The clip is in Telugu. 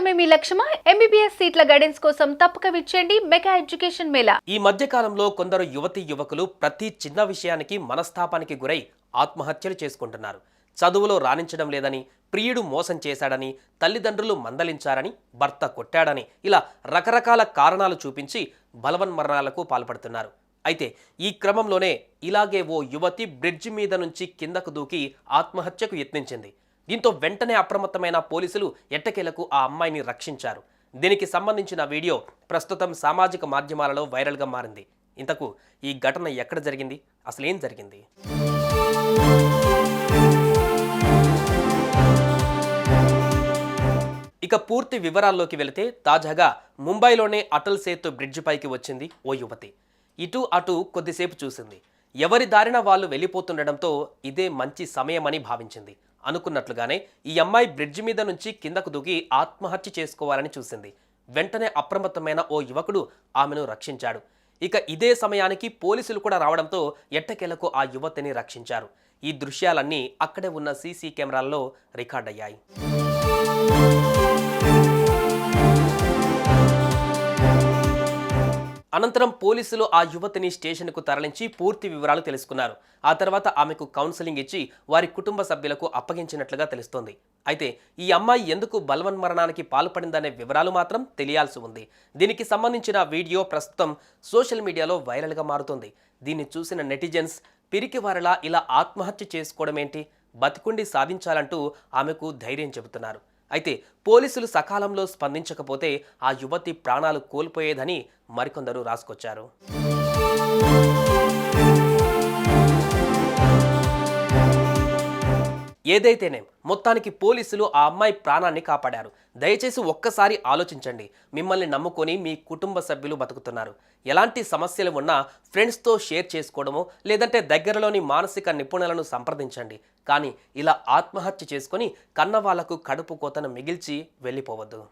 చదవడమే మీ లక్ష్యమా? ఎంబీబీఎస్ సీట్ల గైడెన్స్ కోసం తప్పక విచ్చేయండి మెగా ఎడ్యుకేషన్ మేళా. ఈ మధ్య కాలంలో కొందరు యువకులు ప్రతి చిన్న విషయానికి మనస్తాపానికి గురై ఆత్మహత్యలు చేసుకుంటున్నారు. చదువులో రాణించడం లేదని, ప్రియుడు మోసం చేశాడని, తల్లిదండ్రులు మందలించారని, భర్త కొట్టాడని ఇలా రకరకాల కారణాలు చూపించి బలవన్మరణాలకు పాల్పడుతున్నారు. అయితే ఈ క్రమంలోనే ఇలాగే ఓ యువతి బ్రిడ్జి మీద నుంచి కిందకు దూకి ఆత్మహత్యకు యత్నించింది. దీంతో వెంటనే అప్రమత్తమైన పోలీసులు ఎట్టకేలకు ఆ అమ్మాయిని రక్షించారు. దీనికి సంబంధించిన వీడియో ప్రస్తుతం సామాజిక మాధ్యమాలలో వైరల్గా మారింది. ఇంతకు ఈ ఘటన ఎక్కడ జరిగింది, అసలేం జరిగింది? ఇక పూర్తి వివరాల్లోకి వెళితే తాజాగా ముంబైలోనే అటల్ సేతు బ్రిడ్జి పైకి వచ్చింది ఓ యువతి. ఇటు అటు కొద్దిసేపు చూసింది. ఎవరి దారిన వాళ్ళు వెళ్ళిపోతుండడంతో ఇదే మంచి సమయమని భావించింది. అనుకున్నట్లుగానే ఈ అమ్మాయి బ్రిడ్జి మీద నుంచి కిందకు దూకి ఆత్మహత్య చేసుకోవాలని చూసింది. వెంటనే అప్రమత్తమైన ఓ యువకుడు ఆమెను రక్షించాడు. ఇక ఇదే సమయానికి పోలీసులు కూడా రావడంతో ఎట్టకేలకు ఆ యువతిని రక్షించారు. ఈ దృశ్యాలన్నీ అక్కడే ఉన్న సీసీ కెమెరాల్లో రికార్డయ్యాయి. అనంతరం పోలీసులు ఆ యువతిని స్టేషన్కు తరలించి పూర్తి వివరాలు తెలుసుకున్నారు. ఆ తర్వాత ఆమెకు కౌన్సిలింగ్ ఇచ్చి వారి కుటుంబ సభ్యులకు అప్పగించినట్లుగా తెలుస్తోంది. అయితే ఈ అమ్మాయి ఎందుకు బలవన్మరణానికి పాల్పడిందనే వివరాలు మాత్రం తెలియాల్సి ఉంది. దీనికి సంబంధించిన వీడియో ప్రస్తుతం సోషల్ మీడియాలో వైరల్గా మారుతోంది. దీన్ని చూసిన నెటిజన్స్ పిరికివారిలా ఇలా ఆత్మహత్య చేసుకోవడమేంటి, బతికుండి సాధించాలంటూ ఆమెకు ధైర్యం చెబుతున్నారు. అయితే పోలీసులు సకాలంలో స్పందించకపోతే ఆ యువతి ప్రాణాలు కోల్పోయేదని మరికొందరు రాసుకొచ్చారు. ఏదైతేనే మొత్తానికి పోలీసులు ఆ అమ్మాయి ప్రాణాన్ని కాపాడారు. దయచేసి ఒక్కసారి ఆలోచించండి. మిమ్మల్ని నమ్ముకొని మీ కుటుంబ సభ్యులు బతుకుతున్నారు. ఎలాంటి సమస్యలు ఉన్నా ఫ్రెండ్స్తో షేర్ చేసుకోవడమో లేదంటే దగ్గరలోని మానసిక నిపుణులను సంప్రదించండి. కానీ ఇలా ఆత్మహత్య చేసుకొని కన్నవాళ్లకు కడుపు కోతను మిగిల్చి వెళ్ళిపోవద్దు.